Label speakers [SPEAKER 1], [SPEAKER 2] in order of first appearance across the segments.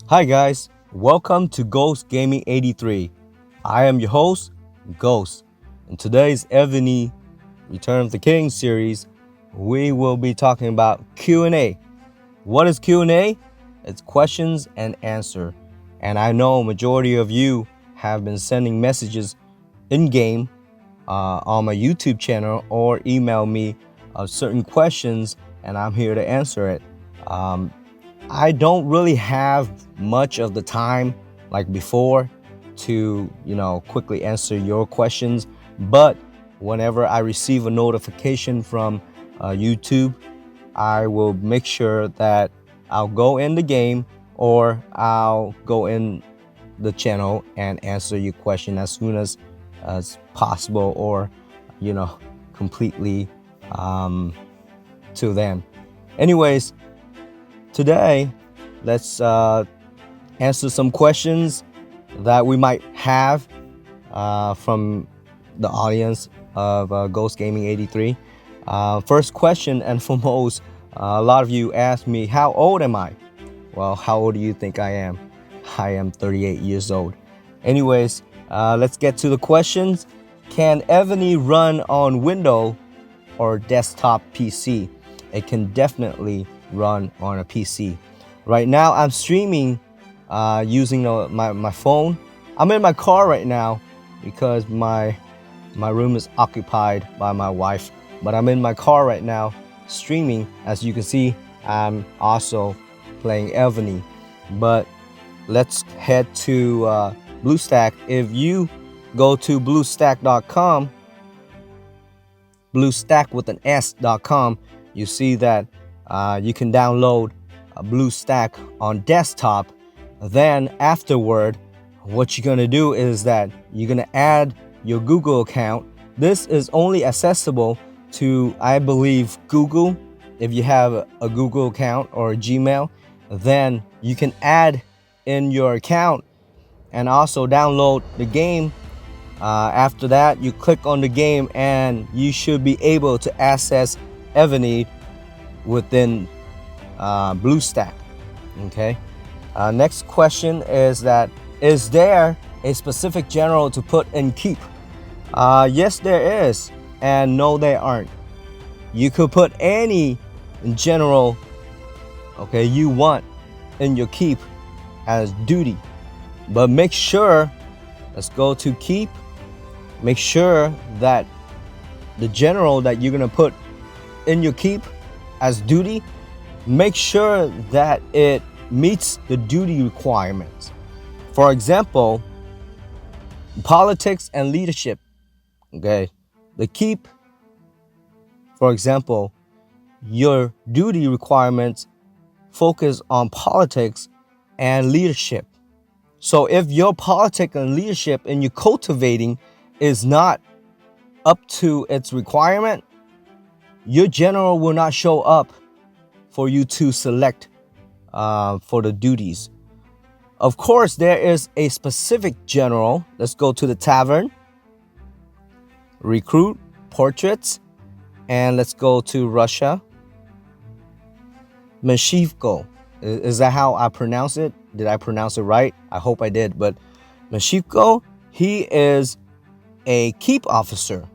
[SPEAKER 1] Hi guys, welcome to Ghost Gaming 83. I am your host, Ghost. In today's Evony Return of the King series, we will be talking about Q&A. What is Q&A? It's questions and answer. And I know majority of you have been sending messages in game on my YouTube channel or email me certain questions, and I'm here to answer it. Um, I don't really have much of the time like before to, quickly answer your questions. But whenever I receive a notification from YouTube, I will make sure that I'll go in the game or I'll go in the channel and answer your question as soon as possible, or, you know, completely till then. Anyways, today, let's answer some questions that we might have from the audience of Ghost Gaming 83. First question and foremost, a lot of you asked me, how old am I? Well, how old do you think I am? I am 38 years old. Anyways, let's get to the questions. Can Evony run on Windows or desktop PC? It can definitely run on a PC. Right now, I'm streaming using my phone. I'm in my car right now because my room is occupied by my wife. But I'm in my car right now streaming. As you can see, I'm also playing Evony. But let's head to BlueStack. If you go to bluestack.com, BlueStack with an S.com, you see that you can download a BlueStack on desktop. Then afterward, what you're gonna do is that you're gonna add your Google account. This is only accessible to, I believe, Google. If you have a Google account or a Gmail, then you can add in your account and also download the game. After that, you click on the game and you should be able to access Evony within BlueStack. Okay. Next question is that, is there a specific general to put in keep? Yes, there is, and no, there aren't. You could put any general, okay, you want in your keep as duty, but make sure, let's go to keep. Make sure that the general that you're gonna put in your keep as duty, make sure that it meets the duty requirements. For example, politics and leadership. Okay, the keep, for example, your duty requirements focus on politics and leadership. So if your politics and leadership and your cultivating is not up to its requirement, your general will not show up for you to select for the duties. Of course, there is a specific general. Let's go to the tavern, recruit, portraits, and let's go to Russia. Meshivko. Is that how I pronounce it? Did I pronounce it right? I hope I did. But Meshivko, he is a keep officer.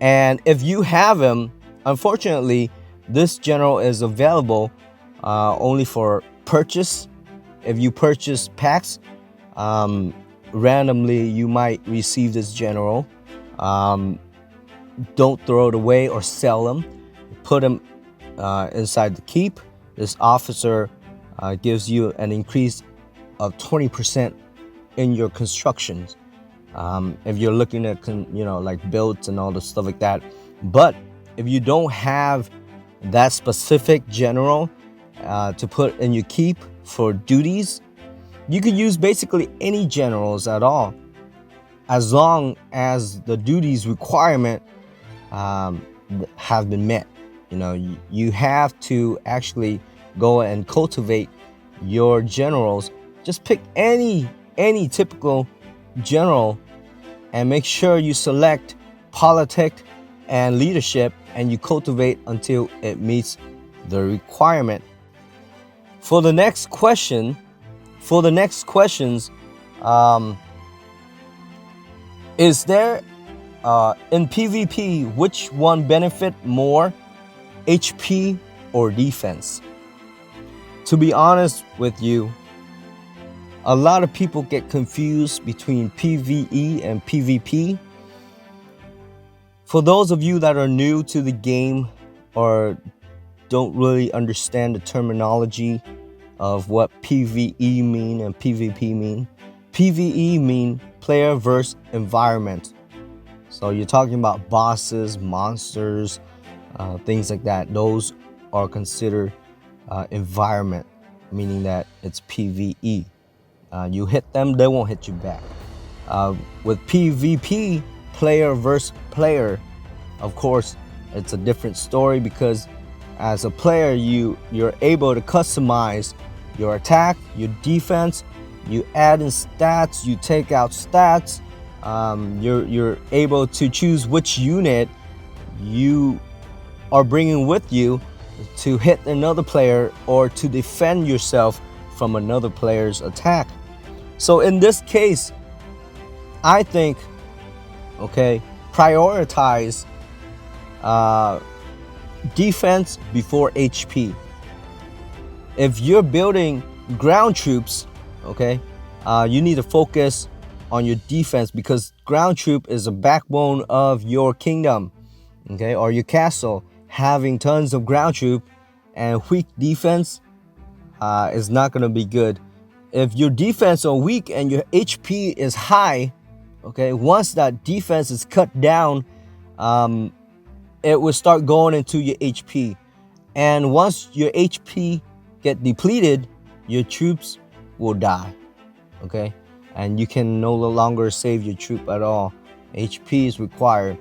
[SPEAKER 1] And if you have him, unfortunately, this general is available only for purchase. If you purchase packs, randomly you might receive this general. Don't throw it away or sell them. Put them inside the keep. This officer gives you an increase of 20% in your constructions. If you're looking at, like builds and all the stuff like that. But if you don't have that specific general to put in your keep for duties, you could use basically any generals at all, as long as the duties requirement have been met. You have to actually go and cultivate your generals. Just pick any typical general and make sure you select politics and leadership, and you cultivate until it meets the requirement. For the next question, For the next questions, um, is there in PvP, which one benefit more, HP or defense? To be honest with you, a lot of people get confused between PvE and PvP. For those of you that are new to the game or don't really understand the terminology of what PvE mean and PvP mean, PvE mean player versus environment. So you're talking about bosses, monsters, things like that. Those are considered environment, meaning that it's PvE. You hit them, they won't hit you back. With PvP, player versus player, of course, it's a different story because as a player, you're able to customize your attack, your defense, you add in stats, you take out stats. You're able to choose which unit you are bringing with you to hit another player or to defend yourself from another player's attack. So in this case, I think, okay, prioritize defense before HP. If you're building ground troops, okay, you need to focus on your defense because ground troop is a backbone of your kingdom, okay, or your castle. Having tons of ground troop and weak defense is not going to be good. If your defense are weak and your HP is high, okay, once that defense is cut down, it will start going into your HP. And once your HP get depleted, your troops will die, okay? And you can no longer save your troop at all. HP is required,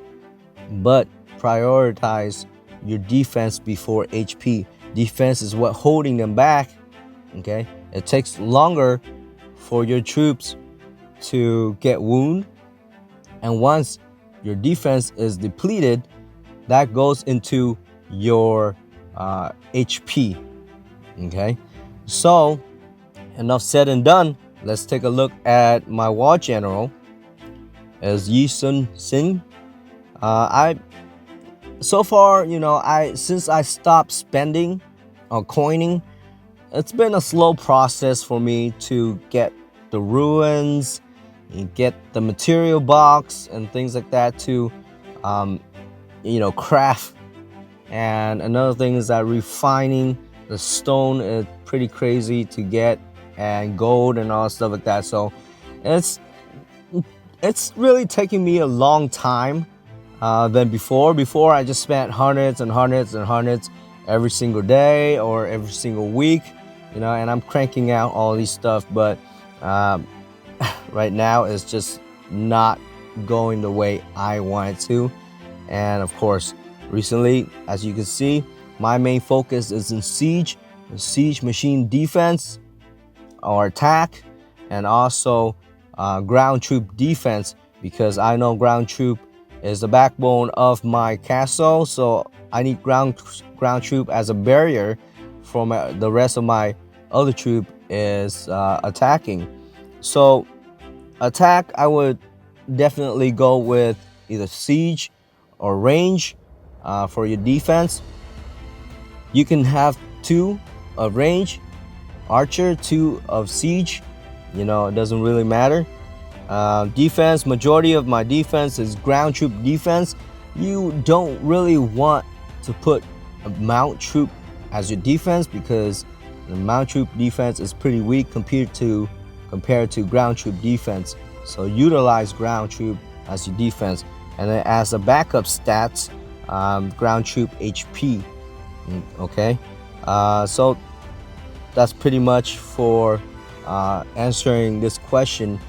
[SPEAKER 1] but prioritize your defense before HP. Defense is what holding them back, okay? It takes longer for your troops to get wounded, and once your defense is depleted, that goes into your HP, okay? So enough said and done. Let's take a look at my war general as Yi Sun Sin. So far, since I stopped spending on coining, it's been a slow process for me to get the ruins, and get the material box and things like that to craft. And another thing is that refining the stone is pretty crazy to get, and gold and all stuff like that. So it's really taking me a long time than before. Before, I just spent hundreds and hundreds and hundreds every single day or every single week, and I'm cranking out all these stuff. But right now it's just not going the way I want it to. And of course, recently, as you can see, my main focus is in siege machine defense or attack, and also ground troop defense, because I know ground troop is the backbone of my castle. So I need ground troop as a barrier from the rest of my other troop is attacking. So attack, I would definitely go with either siege or range. For your defense, you can have 2 of range archer, 2 of siege. It doesn't really matter. Defense, majority of my defense is ground troop defense. You don't really want to put a mount troop as your defense because the mount troop defense is pretty weak compared to ground troop defense. So utilize ground troop as your defense, and then as a backup stats, ground troop HP. Okay, so that's pretty much for answering this question.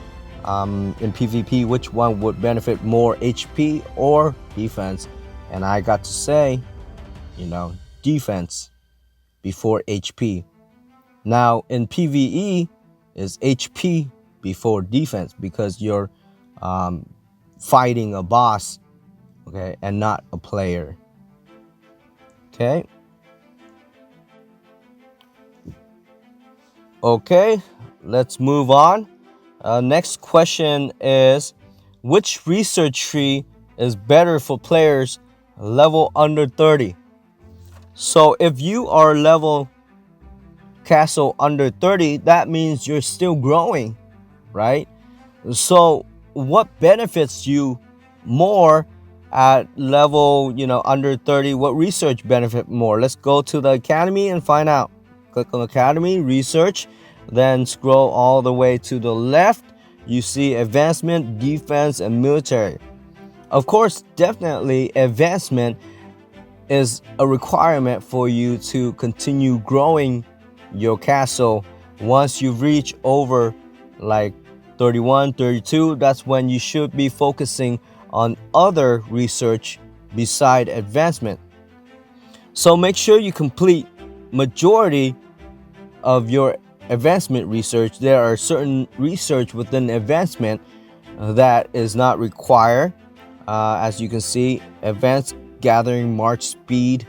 [SPEAKER 1] In PvP, which one would benefit more, HP or defense? And I got to say, defense before HP. Now in PvE is HP before defense because you're fighting a boss, okay, and not a player. Okay, let's move on. Next question is, which research tree is better for players level under 30? So if you are level castle under 30, that means you're still growing, right? So what benefits you more at level, under 30? What research benefit more? Let's go to the academy and find out. Click on academy, research, then scroll all the way to the left. You see advancement, defense, and military. Of course, definitely advancement is a requirement for you to continue growing your castle. Once you reach over like 31, 32, that's when you should be focusing on other research beside advancement. So make sure you complete majority of your advancement research. There are certain research within advancement that is not required. As you can see, advanced gathering march speed.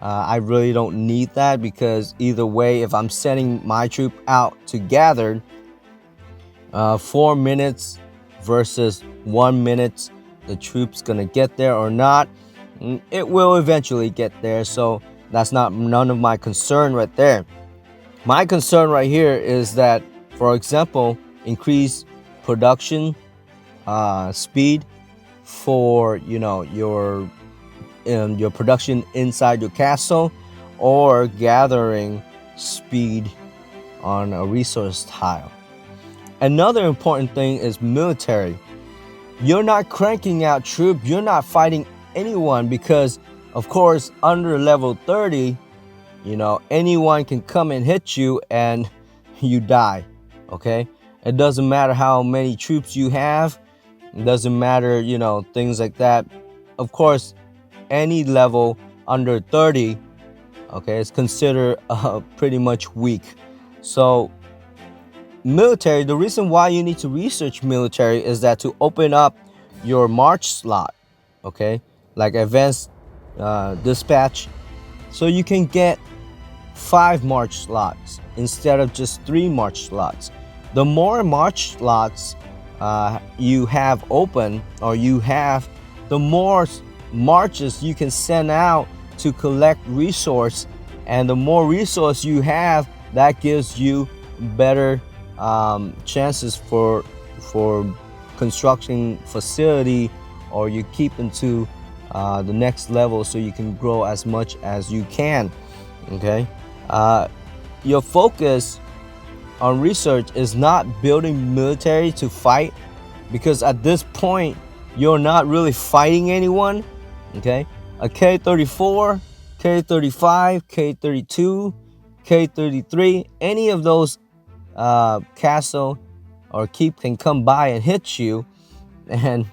[SPEAKER 1] I really don't need that, because either way, if I'm sending my troop out to gather, 4 minutes versus 1 minute, the troop's gonna get there or not. It will eventually get there, so that's none of my concern right there. My concern right here is that, for example, increase production speed for your production inside your castle, or gathering speed on a resource tile. Another important thing is military. You're not cranking out troops, you're not fighting anyone, because of course under level 30, anyone can come and hit you and you die. Okay, it doesn't matter how many troops you have, it doesn't matter, things like that. Of course, any level under 30, okay, is considered pretty much weak. So military, the reason why you need to research military is that to open up your march slot, okay, like advanced dispatch, so you can get 5 march slots instead of just 3 march slots. The more march slots you have open, or you have, the more marches you can send out to collect resource, and the more resource you have, that gives you better chances for constructing facility, or you keep into the next level, so you can grow as much as you can. Okay, your focus on research is not building military to fight, because at this point you're not really fighting anyone. Okay, a K34, K35, K32, K33, any of those castle or keep can come by and hit you, and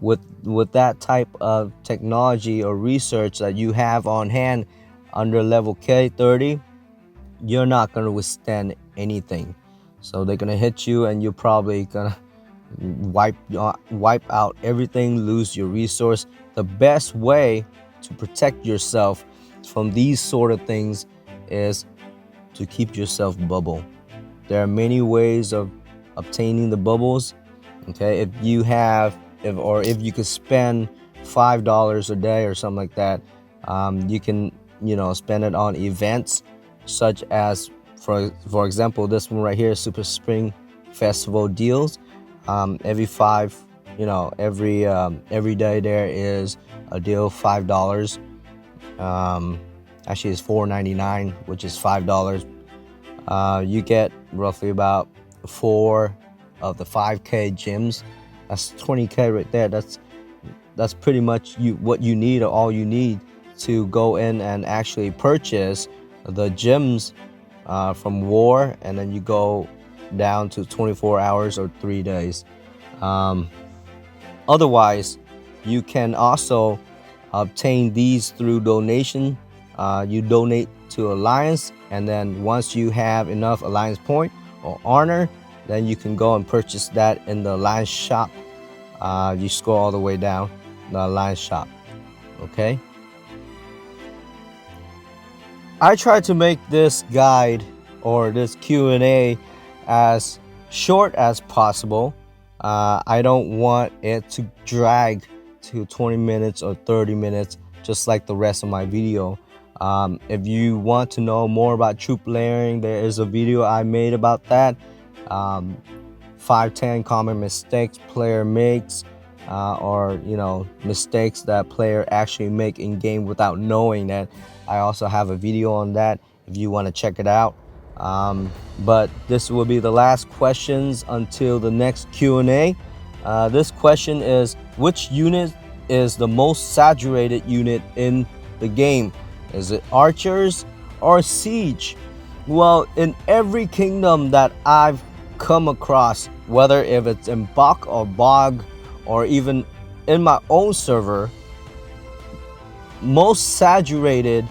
[SPEAKER 1] with that type of technology or research that you have on hand under level K30, you're not going to withstand anything. So they're going to hit you, and you're probably going to wipe out everything, lose your resource. The best way to protect yourself from these sort of things is to keep yourself bubble. There are many ways of obtaining the bubbles. Okay, if you could spend $5 a day or something like that, you can spend it on events such as, for example, this one right here, Super Spring Festival deals. Every day there is a deal, $5. Actually it's $4.99, which is $5. You get roughly about 4 of the 5K gyms. That's 20K right there. That's pretty much what you need, or all you need, to go in and actually purchase the gyms from war, and then you go down to 24 hours or 3 days. Otherwise, you can also obtain these through donation. You donate to Alliance, and then once you have enough Alliance point or honor, then you can go and purchase that in the Alliance shop. You scroll all the way down, the Alliance shop. Okay, I tried to make this guide or this Q&A as short as possible. I don't want it to drag to 20 minutes or 30 minutes just like the rest of my video. If you want to know more about troop layering, there is a video I made about that. 5-10 common mistakes player makes, or mistakes that player actually make in game without knowing that. I also have a video on that if you want to check it out. But this will be the last questions until the next Q&A. This question is, which unit is the most saturated unit in the game? Is it archers or siege? Well, in every kingdom that I've come across, whether if it's in Bach or Bog or even in my own server, most saturated,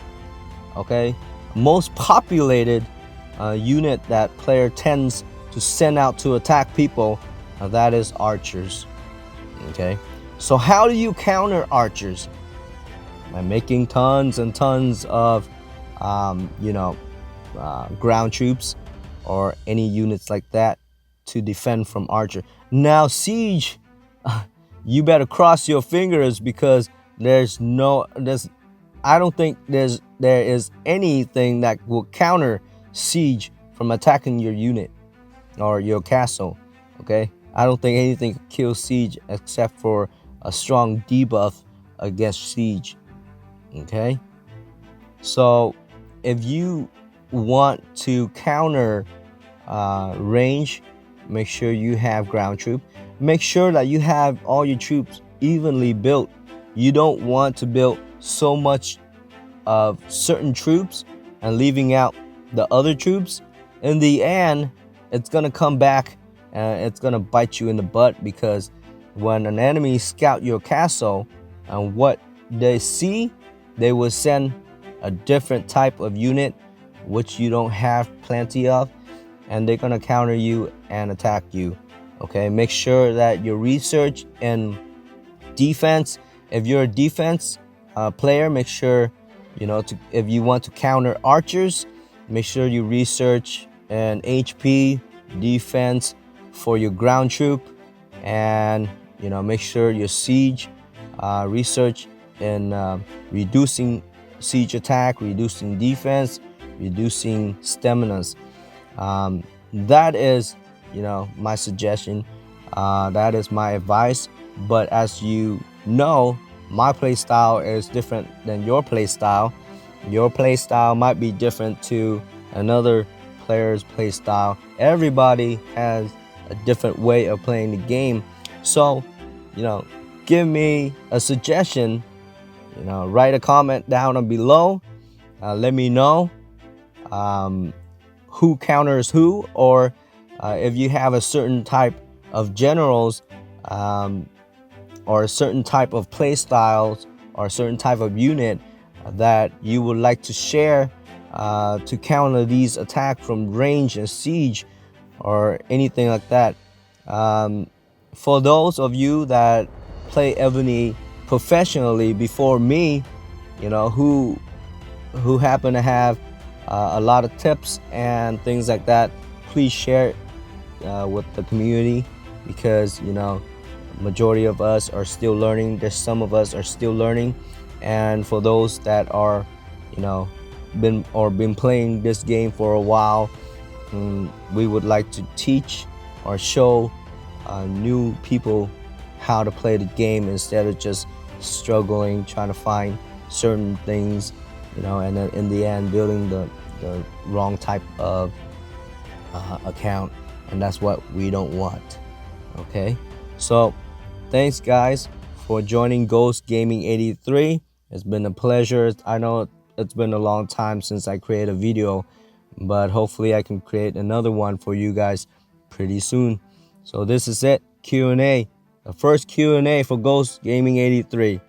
[SPEAKER 1] most populated unit that player tends to send out to attack people, that is archers. Okay, so how do you counter archers? By making tons and tons of ground troops or any units like that to defend from archer. Now siege, you better cross your fingers, because I don't think there is anything that will counter siege from attacking your unit or your castle. Okay, I don't think anything can kill siege except for a strong debuff against siege. Okay, so if you want to counter range, make sure you have ground troop. Make sure that you have all your troops evenly built. You don't want to build so much of certain troops and leaving out the other troops. In the end, it's gonna come back and it's gonna bite you in the butt, because when an enemy scout your castle and what they see, they will send a different type of unit which you don't have plenty of, and they're gonna counter you and attack you. Okay, make sure that your research and defense, if you're a defense player, make sure if you want to counter archers, make sure you research an HP defense for your ground troop, and make sure your siege research in reducing siege attack, reducing defense, reducing staminas. That is my suggestion. That is my advice. But as you know, my play style is different than your play style. Your play style might be different to another player's play style. Everybody has a different way of playing the game. So give me a suggestion. Write a comment down below. Let me know who counters who, or if you have a certain type of generals, or a certain type of play styles, or a certain type of unit that you would like to share to counter these attacks from range and siege or anything like that. For those of you that play Evony professionally before me, who happen to have a lot of tips and things like that, please share it with the community, because majority of us are still learning. There's some of us are still learning, and for those that are been playing this game for a while, we would like to teach or show new people how to play the game, instead of just struggling trying to find certain things, and then in the end building the wrong type of account, and that's what we don't want. Okay, so thanks guys for joining Ghost Gaming 83. It's been a pleasure. I know it's been a long time since I created a video, but hopefully I can create another one for you guys pretty soon. So this is it, Q&A, the first Q&A for Ghost Gaming 83.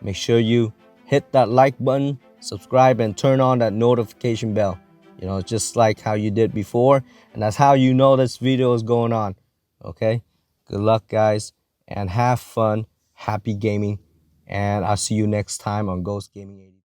[SPEAKER 1] Make sure you hit that like button, subscribe, and turn on that notification bell, just like how you did before, and that's how you know this video is going on. Okay, good luck guys, and have fun, happy gaming, and I'll see you next time on Ghost Gaming 83.